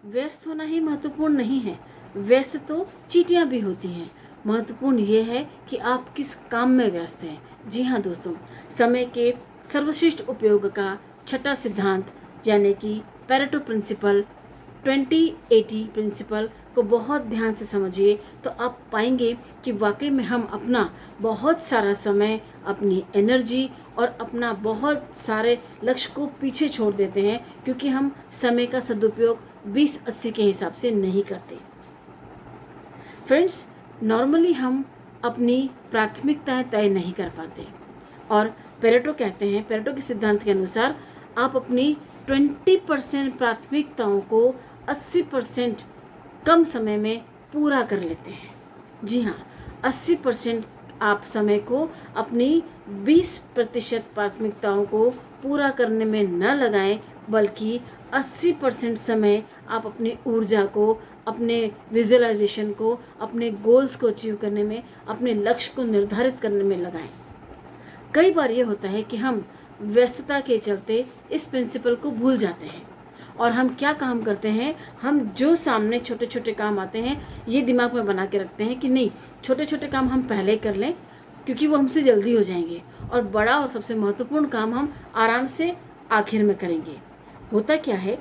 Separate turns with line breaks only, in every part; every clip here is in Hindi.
व्यस्त होना ही महत्वपूर्ण नहीं है, व्यस्त तो चींटियां भी होती हैं। महत्वपूर्ण ये है कि आप किस काम में व्यस्त हैं। जी हाँ दोस्तों, समय के सर्वश्रेष्ठ उपयोग का छठा सिद्धांत यानी कि पेरेटो प्रिंसिपल 20-80 प्रिंसिपल को बहुत ध्यान से समझिए तो आप पाएंगे कि वाकई में हम अपना बहुत सारा समय, अपनी एनर्जी और अपना बहुत सारे लक्ष्य को पीछे छोड़ देते हैं क्योंकि हम समय का सदुपयोग 20-80 के हिसाब से नहीं करते। फ्रेंड्स, नॉर्मली हम अपनी प्राथमिकताएं तय नहीं कर पाते और पेरेटो कहते हैं, पेरेटो के सिद्धांत के अनुसार आप अपनी 20% प्राथमिकताओं को 80% कम समय में पूरा कर लेते हैं। जी हाँ, 80% आप समय को अपनी 20% प्राथमिकताओं को पूरा करने में न लगाएं, बल्कि 80% समय आप अपनी ऊर्जा को, अपने विजुअलाइजेशन को, अपने गोल्स को अचीव करने में, अपने लक्ष्य को निर्धारित करने में लगाएं। कई बार ये होता है कि हम व्यस्तता के चलते इस प्रिंसिपल को भूल जाते हैं और हम क्या काम करते हैं, हम जो सामने छोटे छोटे काम आते हैं ये दिमाग में बना के रखते हैं कि नहीं, छोटे छोटे काम हम पहले कर लें क्योंकि वो हमसे जल्दी हो जाएंगे और बड़ा और सबसे महत्वपूर्ण काम हम आराम से आखिर में करेंगे। होता क्या है,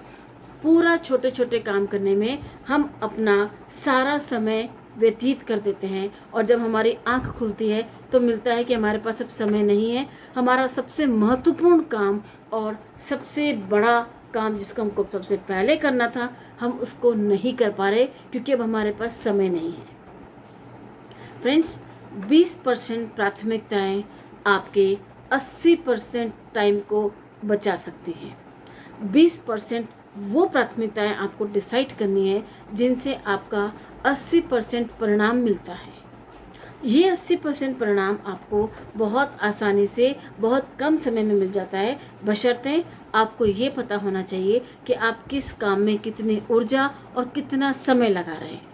पूरा छोटे छोटे काम करने में हम अपना सारा समय व्यतीत कर देते हैं और जब हमारी आंख खुलती है तो मिलता है कि हमारे पास अब समय नहीं है। हमारा सबसे महत्वपूर्ण काम और सबसे बड़ा काम जिसको हमको सबसे पहले करना था, हम उसको नहीं कर पा रहे क्योंकि अब हमारे पास समय नहीं है। फ्रेंड्स, 20% प्राथमिकताएं आपके 80% टाइम को बचा सकती हैं। 20% वो प्राथमिकताएं आपको डिसाइड करनी है जिनसे आपका 80% परिणाम मिलता है। ये 80% परिणाम आपको बहुत आसानी से बहुत कम समय में मिल जाता है, बशर्ते आपको ये पता होना चाहिए कि आप किस काम में कितनी ऊर्जा और कितना समय लगा रहे हैं।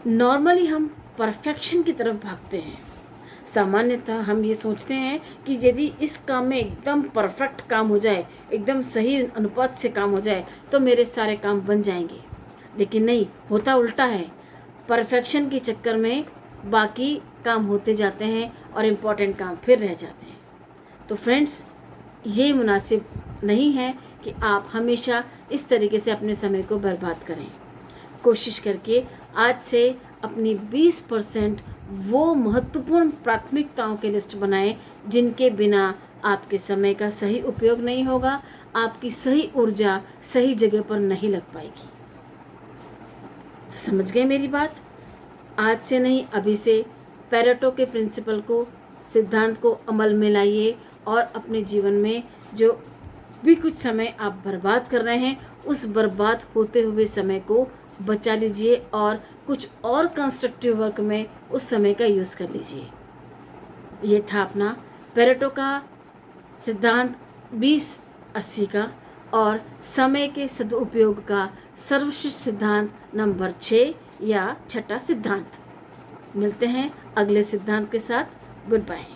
नॉर्मली हम परफेक्शन की तरफ भागते हैं। सामान्यतः हम ये सोचते हैं कि यदि इस काम में एकदम परफेक्ट काम हो जाए, एकदम सही अनुपात से काम हो जाए तो मेरे सारे काम बन जाएंगे। लेकिन नहीं, होता उल्टा है। परफेक्शन के चक्कर में बाकी काम होते जाते हैं और इम्पॉर्टेंट काम फिर रह जाते हैं। तो फ्रेंड्स, ये मुनासिब नहीं है कि आप हमेशा इस तरीके से अपने समय को बर्बाद करें। कोशिश करके आज से अपनी 20% वो महत्वपूर्ण प्राथमिकताओं की लिस्ट बनाएं जिनके बिना आपके समय का सही उपयोग नहीं होगा, आपकी सही ऊर्जा सही जगह पर नहीं लग पाएगी। तो समझ गए मेरी बात? आज से नहीं, अभी से पेरेटो के प्रिंसिपल को, सिद्धांत को अमल में लाइए और अपने जीवन में जो भी कुछ समय आप बर्बाद कर रहे हैं उस बर्बाद होते हुए समय को बचा लीजिए और कुछ और कंस्ट्रक्टिव वर्क में उस समय का यूज़ कर लीजिए। ये था अपना पेरेटो का सिद्धांत 20-80 का और समय के सदुपयोग का सर्वश्रेष्ठ सिद्धांत नंबर 6 या छठा सिद्धांत। मिलते हैं अगले सिद्धांत के साथ। Good bye.